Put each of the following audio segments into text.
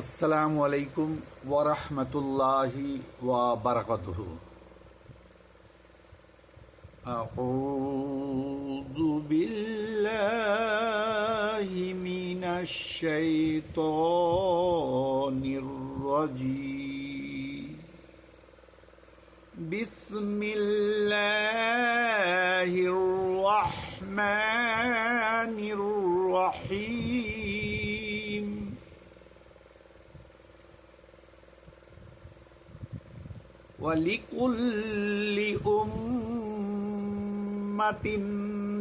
আসসালামু আলাইকুম ওয়া রাহমাতুল্লাহি ওয়া বারাকাতুহু। আউযু বিল্লাহি মিনাশ শাইতানির রাজীম। বিসমিল্লাহির রাহমানির রাহিম। وَلِكُلِّ أُمَّةٍ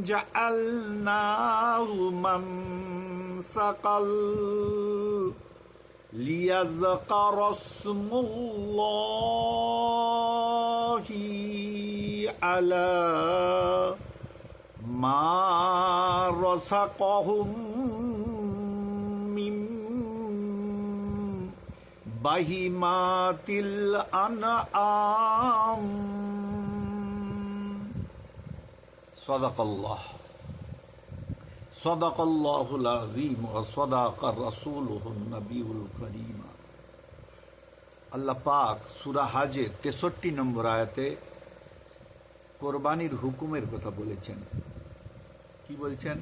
جَعَلْنَا مَنسَكًا لِيَذْكُرُوا اسْمَ اللَّهِ عَلَى مَا رَزَقَهُم مِّن বাহিমাতিল আনআম। সাদাকাল্লাহুল আযীম ওয়া সাদাকা রাসূলুহুন নবিয়ুল কারীম। আল্লাহ পাক সূরা হাজের 63 নম্বর আয়াতে কোরবানির হুকুমের কথা বলেছেন। কি বলছেন?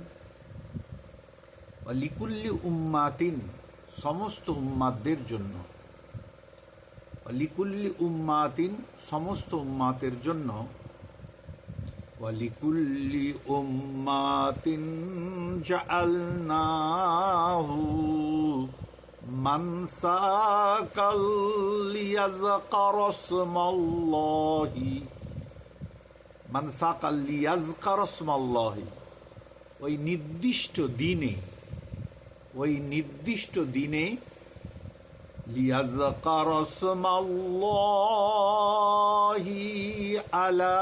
ওয়া লিকুল্লি উম্মাতিন, সমস্ত উম্মাতদের জন্য। লিকুল্লি উম্মাতিন, সমস্ত উম্মাতের জন্য। ওয়ালিকুল্লি উম্মাতিন জাআলনাহু মানসাকাল লিয়াযকারু ইসমাল্লাহি। মানসাকাল লিয়াযকারু ইসমাল্লাহি, ওই নির্দিষ্ট দিনে লিয়াযকারু ইসমাল্লাহি আলা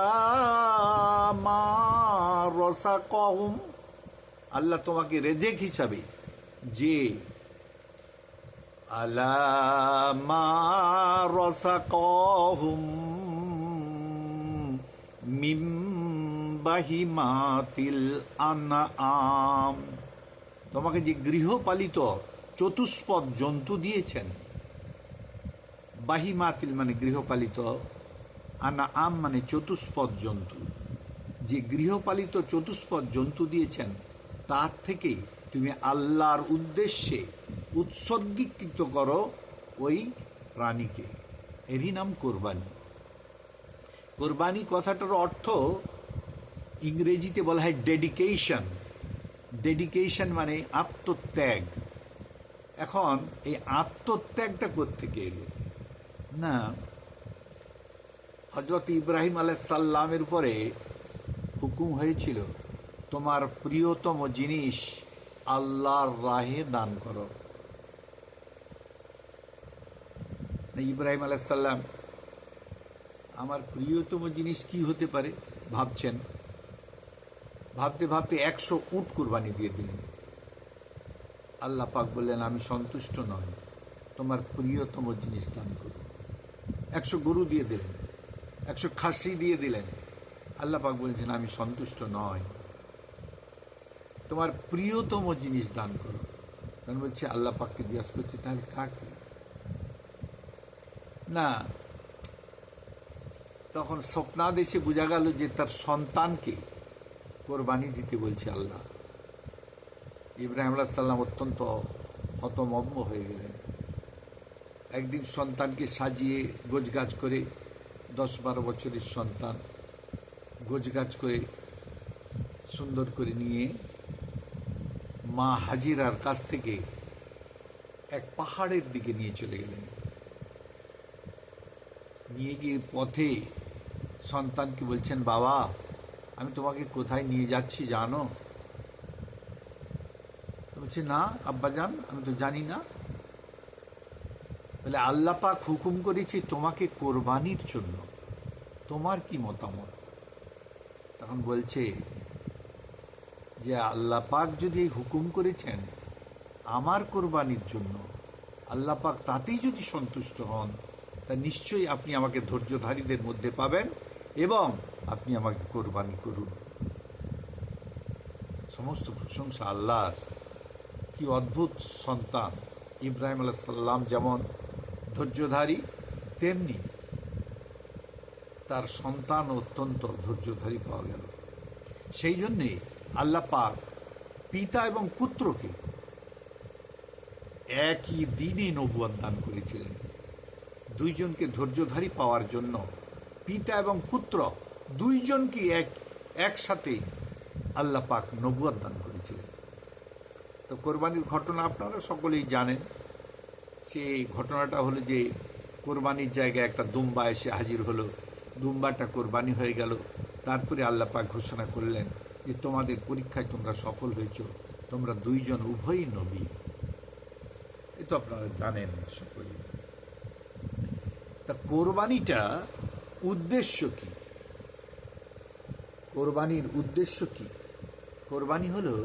মা রাযাকাহুম। আল্লাহ তোমাকে রেজেক হিসাবে যে আলা মা রাযাকাহুম মিন বাহিমাতিল আনআম, তোমাকে যে গৃহপালিত চতুষ্পদ জন্তু দিয়েছেন। বাহিমাতিল মানে গৃহপালিত, আনআম মানে চতুষ্পদ জন্তু। যে গৃহপালিত চতুষ্পদ জন্তু দিয়েছেন তার থেকে তুমি আল্লাহর উদ্দেশ্যে উৎসর্গীকৃত করো ওই প্রাণীকে। এরই নাম কোরবানি। কোরবানি কথাটার অর্থ ইংরেজিতে বলা হয় ডেডিকেশন। ডেডিকেশন মানে আত্মত্যাগ। এখন এই আত্মত্যাগটা কোত্থেকে এলো? না, হযরত ইব্রাহিম আলাইহিস সালামের উপরে হুকুম হয়েছিল তোমার প্রিয়তম জিনিস আল্লাহর রাহে দান করো। ইব্রাহিম আলাইহিস সালাম আমার প্রিয়তম জিনিস কি হতে পারে ভাবছেন। ভাবতে ভাবতে 100 উট কুরবানি দিয়ে দিলেন। আল্লাহ পাক বললেন আমি সন্তুষ্ট নই, তোমার প্রিয়তম জিনিস দান করো। 100 গরু দিয়ে দিলেন, 100 খাসি দিয়ে দিলেন। আল্লাহ পাক বলছেন আমি সন্তুষ্ট নই, তোমার প্রিয়তম জিনিস দান করো। তখন বলছে আল্লাহ পাককে জিজ্ঞাসা করছে তাহলে কাকে? না, তখন স্বপ্নাদেশে বোঝা গেল যে তার সন্তানকে কোরবানি দিতে বলছে আল্লাহ। ইব্রাহিম আলাইহিস সালাম অত্যন্ত হতমম্ব হয়ে গেলেন। একদিন সন্তানকে সাজিয়ে গোছগাছ করে, 10-12 বছরের সন্তান, গোছগাছ করে সুন্দর করে নিয়ে মা হাজিরার কাছ থেকে এক পাহাড়ের দিকে নিয়ে চলে গেলেন। নিয়ে গিয়ে পথে সন্তানকে বলছেন বাবা আমি তোমাকে কোথায় নিয়ে যাচ্ছি জানো? বলছে না আব্বাজান, আমি তো জানি না। বলে আল্লাহ পাক হুকুম করেছে তোমাকে কোরবানির জন্য, তোমার কি মতামত? তখন বলছে যে আল্লাহ পাক যদি হুকুম করেছেন আমার কোরবানির জন্য, আল্লাহ পাক তাতেই যদি সন্তুষ্ট হন তা নিশ্চয়ই আপনি আমাকে ধৈর্যধারীদের মধ্যে পাবেন এবং আপনি আমাকে কোরবানি করুন। সমস্ত প্রশংসা আল্লাহর। কি অদ্ভুত সন্তান, ইব্রাহিম আলাইহিস সালাম যেমন ধৈর্যধারী, তেমনি তার সন্তান অত্যন্ত ধৈর্যধারী পাওয়া গেল। সেই জন্যে আল্লাহ পাক পিতা এবং পুত্রকে একই দিনে নবুয়ত দান করেছিলেন। দুইজনকে ধৈর্যধারী পাওয়ার জন্য পিতা এবং পুত্র দুইজনকে একসাথে আল্লাহ পাক নবুয়ত দান করেছিলেন। তো কোরবানির ঘটনা আপনারা সকলেই জানেন। সেই ঘটনাটা হলো যে কোরবানির জায়গায় একটা দুম্বা এসে হাজির হলো, দুম্বাটা কোরবানি হয়ে গেল। তারপরে আল্লাহ পাক ঘোষণা করলেন যে তোমাদের পরীক্ষায় তোমরা সফল হয়েছ, তোমরা দুইজন উভয়ই নবী। এ তো আপনারা জানেন সকলেই। তা কোরবানিটা উদ্দেশ্য কি? কোরবানির উদ্দেশ্য কি? কোরবানি হলো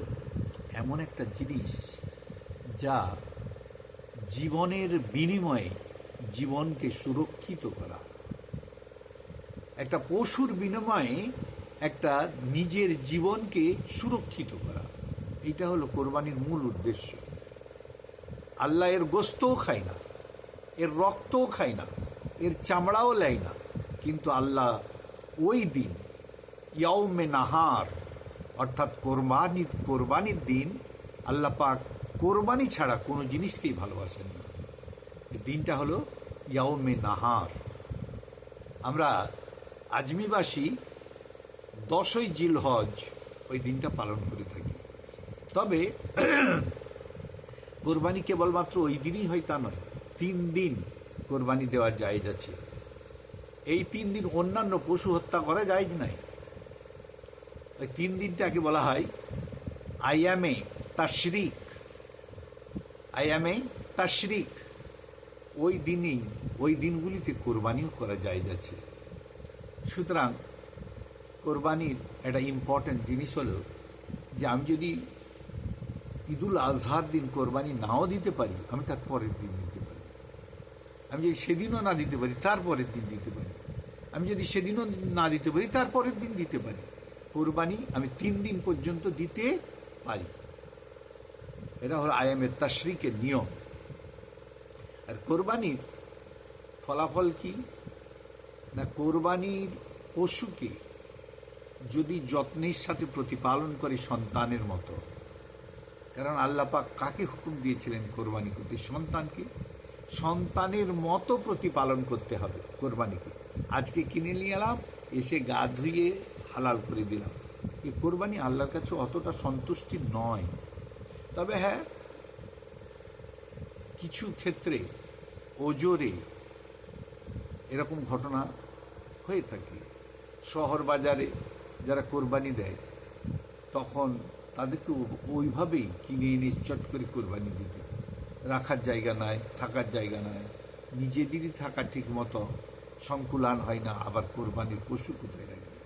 এমন একটা জিনিস যা জীবনের বিনিময়ে জীবনকে সুরক্ষিত করা, একটা পশুর বিনিময়ে একটা নিজের জীবনকে সুরক্ষিত করা, এটা হলো কোরবানির মূল উদ্দেশ্য। আল্লাহ এর গোস্তও খায় না, এর রক্তও খায় না, এর চামড়াও নেয় না, কিন্তু আল্লাহ ওই দিন ইয়াউমে নাহার অর্থাৎ কোরবানির দিন আল্লাহ পাক কোরবানি ছাড়া কোনো জিনিসকেই ভালোবাসেন না। এই দিনটা হলো ইয়াউমে নাহার। আমরা আজমিবাসী 10ই জিলহজ ওই দিনটা পালন করে থাকি। তবে কোরবানি কেবলমাত্র ওই দিনই হয় তা নয়, 3 দিন কোরবানি দেওয়া জায়েজ আছে। এই 3 দিন অন্যান্য পশু হত্যা করা জায়েজ নাই। ওই 3 দিনটাকে বলা হয় আইয়ামে তাশরিক। আইয়ামে তাশরিক ওই দিনগুলিতে কোরবানিও করা জায়েজ আছে। সুতরাং কোরবানির একটা ইম্পর্ট্যান্ট জিনিস হলো যে আমি যদি ঈদুল আজহার দিন কোরবানি নাও দিতে পারি, আমি তার পরের দিন দিতে পারি। আমি যদি সেদিনও না দিতে পারি, তারপরের দিন দিতে পারি। আমি যদি সেদিনও না দিতে পারি, তারপরের দিন দিতে পারি। কোরবানি আমি 3 দিন পর্যন্ত দিতে পারি। এটা হলো আয়ামের তাশরিকের নিয়ম। আর কোরবানির ফলাফল কি না, কোরবানির পশুকে যদি যত্নের সাথে প্রতিপালন করে সন্তানের মতো, কারণ আল্লাহ পাক কাকে হুকুম দিয়েছিলেন কোরবানি করতে? সন্তানকে। সন্তানের মতো প্রতিপালন করতে হবে কোরবানিকে। আজকে কিনে নিয়ে এলাম, এসে গা ধুয়ে হালাল করে দিলাম, এই কোরবানি আল্লাহর কাছে অতটা সন্তুষ্টি নয়। তবে হ্যাঁ, কিছু ক্ষেত্রে ওজোরে এরকম ঘটনা হয়ে থাকে। শহর বাজারে যারা কোরবানি দেয় তখন তাদেরকে ওইভাবেই কিনে এনে চট করে কোরবানি দিতে, রাখার জায়গা নাই, থাকার জায়গা নাই, নিজেদেরই থাকা ঠিক মতো সংকুলান হয় না, আবার কোরবানির পশু কোথায় রাখবে?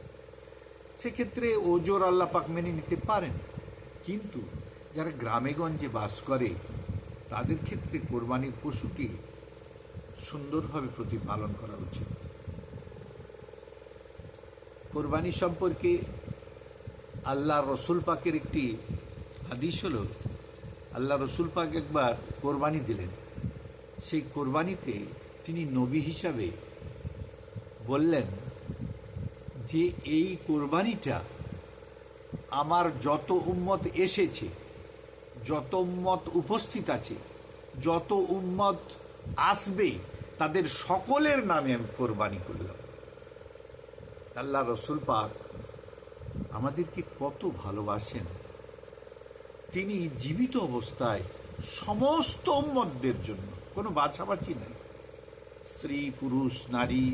সেক্ষেত্রে ওজোর আল্লাহ পাক মেনে নিতে পারেন। কিন্তু যারা গ্রামে গঞ্জে বাস করে তাদের ক্ষেত্রে কোরবানির পশুকে সুন্দরভাবে প্রতিপালন করা উচিত। কোরবানি সম্পর্কে আল্লাহ রসুল পাকের একটি হাদিস হলো, আল্লাহ রসুল পাক একবার কোরবানি দিলেন। সেই কোরবানিতে তিনি নবী হিসাবে বললেন যে এই কোরবানিটা আমার যত উম্মত এসেছে, যত উম্মত উপস্থিত আছে, যত উম্মত আসবে, তাদের সকলের নামে আমি কোরবানি করলাম। আল্লাহ রসুল পাক আমাদেরকে কত ভালোবাসেন। তিনি জীবিত অবস্থায় সমস্ত উম্মতদের জন্য কোনো বাছাবাছি নাই, স্ত্রী পুরুষ নারী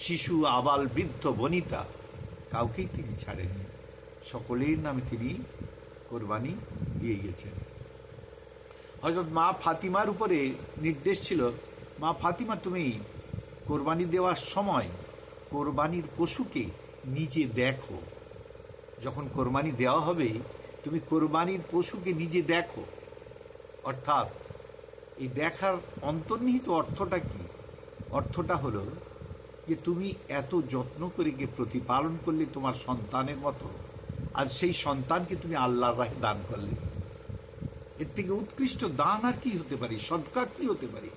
শিশু আবাল বৃদ্ধ বনিতা কাউকেই তিনি ছাড়েননি। সকলের নামে তিনি কোরবানি দিয়ে গেছেন। হযরত মা ফাতিমার উপরে নির্দেশ ছিল, মা ফাতিমা তুমি কোরবানি দেওয়ার সময় কোরবানির পশুকে নিজে দেখো। যখন কোরবানি দেওয়া হবে তুমি কোরবানির পশুকে নিজে দেখো। অর্থাৎ এই দেখার অন্তর্নিহিত অর্থটা কি? অর্থটা হলো যে তুমি এত যত্ন করে গিয়ে প্রতিপালন করলে তোমার সন্তানের মতো, আর সেই সন্তানকে তুমি আল্লাহর রাহে দান করলে। এর থেকে উৎকৃষ্ট দান আর কি হতে পারে, সদকা কি হতে পারে,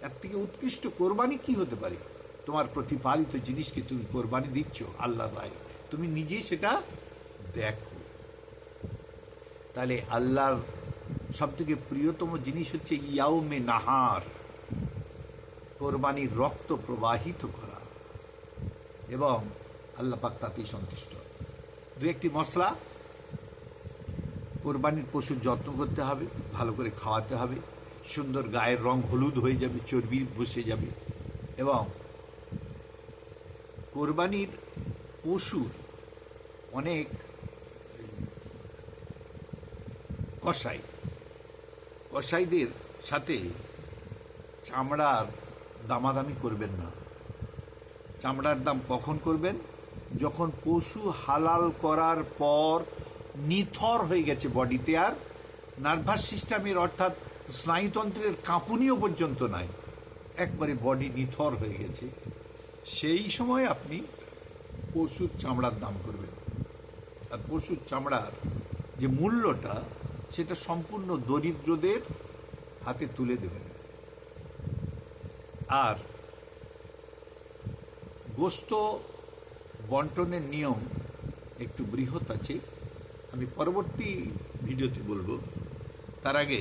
এর থেকে উৎকৃষ্ট কোরবানি কি হতে পারে? তোমার প্রতিপালিত জিনিসকে তুমি কোরবানি দিচ্ছ আল্লাহর রাহে, তুমি নিজে সেটা দেখো। তাহলে আল্লাহর সব থেকে প্রিয়তম জিনিস হচ্ছে ইয়াউমে নাহার, কোরবানির রক্ত প্রবাহিত করা, এবং আল্লাহ পাক তাতেই সন্তুষ্ট। দু একটি মশলা, কোরবানির পশুর যত্ন করতে হবে, ভালো করে খাওয়াতে হবে, সুন্দর গায়ের রং হলুদ হয়ে যাবে, চর্বি বসে যাবে, এবং কোরবানির পশুর অনেক কসাইদের সাথে চামড়ার দামাদামি করবেন না। চামড়ার দাম কখন করবেন? যখন পশু হালাল করার পর নিথর হয়ে গেছে বডিতে, আর নার্ভাস সিস্টেমের অর্থাৎ স্নায়ুতন্ত্রের কাঁপুনিও পর্যন্ত নাই, একবারে বডি নিথর হয়ে গেছে, সেই সময় আপনি পশুর চামড়ার দাম করবেন। আর পশুর চামড়ার যে মূল্যটা, সেটা সম্পূর্ণ দরিদ্রদের হাতে তুলে দেবেন। আর গোস্ত বন্টনের নিয়ম একটু বৃহৎ আছে, আমি পরবর্তী ভিডিওতে বলবো। তার আগে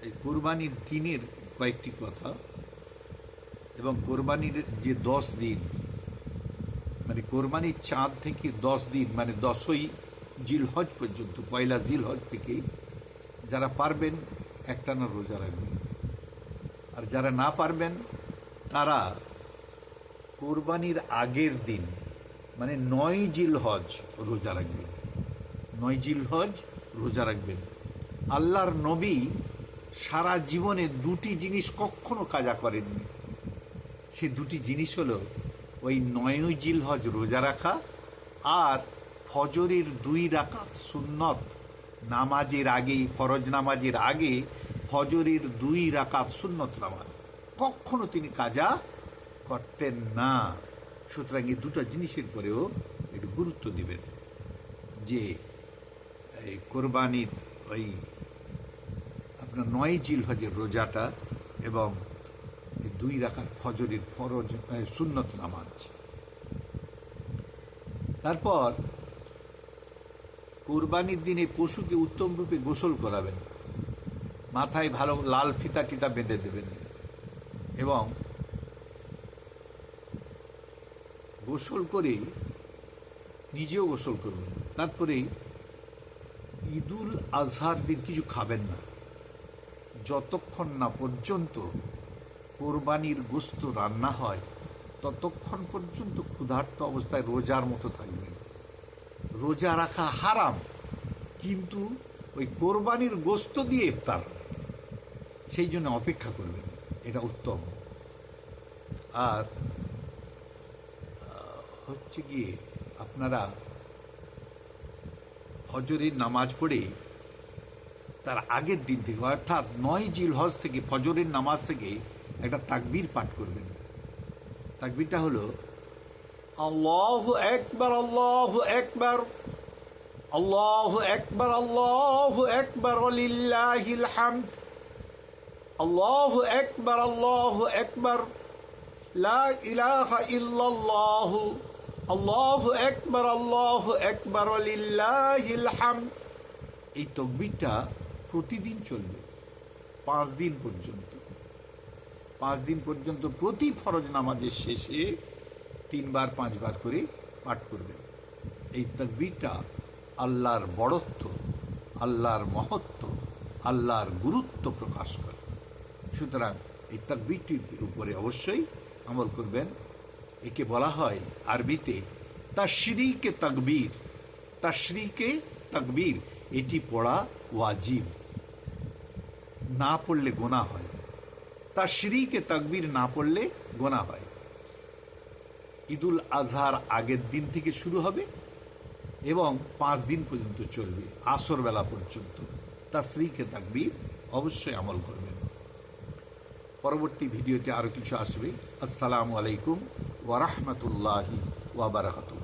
এই কোরবানির দিনের কয়েকটি কথা, এবং কোরবানির যে 10 দিন, মানে কোরবানির চাঁদ থেকে 10 দিন, মানে 10ই জিলহজ পর্যন্ত, পয়লা জিলহজ থেকে যারা পারবেন একটানা রোজা রাখবেন। আর যারা না পারবেন তারা কোরবানির আগের দিন, মানে 9 জিলহজ রোজা রাখবেন। 9 জিলহজ রোজা রাখবেন। আল্লাহর নবী সারা জীবনে দুটি জিনিস কখনো কাজা করেননি। সে দুটি জিনিস হলো ওই 9 জিলহজ রোজা রাখা আর ফজরের 2 রাকাত সুন্নত নামাজের আগে, ফরজ নামাজের আগে ফজরের 2 রাকাত সুন্নত নামাজ কখনো তিনি কাজা করতেন না। সুতরাং এই দুটো জিনিসের পরেও একটু গুরুত্ব দিবেন, যে এই কোরবানির ওই আপনার 9 জিলহজের রোজাটা এবং 2 রাকাত ফজরের ফরজ সুন্নত নামাজ। তারপর কোরবানির দিনে পশুকে উত্তম রূপে গোসল করাবেন, মাথায় ভালো লাল ফিতা টিতা বেঁধে দেবেন, এবং গোসল করে নিজেও গোসল করবেন। তারপরে ঈদুল আজহার দিন কিছু খাবেন না, যতক্ষণ না পর্যন্ত কোরবানির গোশত রান্না হয় ততক্ষণ পর্যন্ত ক্ষুধার্ত অবস্থায় রোজার মতো থাকবেন। রোজা রাখা হারাম, কিন্তু ওই কোরবানির গোশত দিয়ে ইফতার, সেই জন্য অপেক্ষা করবেন, এটা উত্তম। আর হচ্ছে গিয়ে আপনারা ফজরের নামাজ পড়ে তার আগের দিন থেকে, অর্থাৎ 9 জিলহজ থেকে ফজরের নামাজ থেকে একটা তাকবীর পাঠ করবেন। তাকবীরটা হলো আল্লাহু আকবার, আল্লাহু আকবার, আল্লাহু আকবার, আল্লাহু আকবার, লিল্লাহিল হামদ, আল্লাহু আকবার, আল্লাহু আকবার, লা ইলাহা ইল্লাল্লাহু, আল্লাহু আকবার, আল্লাহু আকবার, লিল্লাহিল হামদ। এই তাকবীরটা প্রতিদিন চলবে 5 দিন পর্যন্ত। 5 দিন পর্যন্ত প্রতি ফরজ নামাজের শেষে 3 বার 5 বার করে পাঠ করবেন। এই তাকবীরটা আল্লাহর বড়ত্ব, আল্লাহর মহত্ব, আল্লাহর গুরুত্ব প্রকাশ করে। সুতরাং এই তাকবীরটির উপরে অবশ্যই আমল করবেন। একে বলা হয় আরবিতে তাশরিকে তাকবীর। তাশরিকে তাকবীর, এটি পড়া ওয়াজিব, না পড়লে গুনাহ হয়। তাশরিকে তাকবীর না পড়লে গুনাহ হয়। ঈদুল আজহার আগের দিন থেকে শুরু হবে এবং 5 দিন পর্যন্ত চলবে, আসর বেলা পর্যন্ত। তাশরিকে তাকবীর অবশ্যই আমল করবেন। পরবর্তী ভিডিওতে আরো কিছু আসবে। আসসালামু আলাইকুম ওয়া রাহমাতুল্লাহি ওয়া বারাকাতুহু।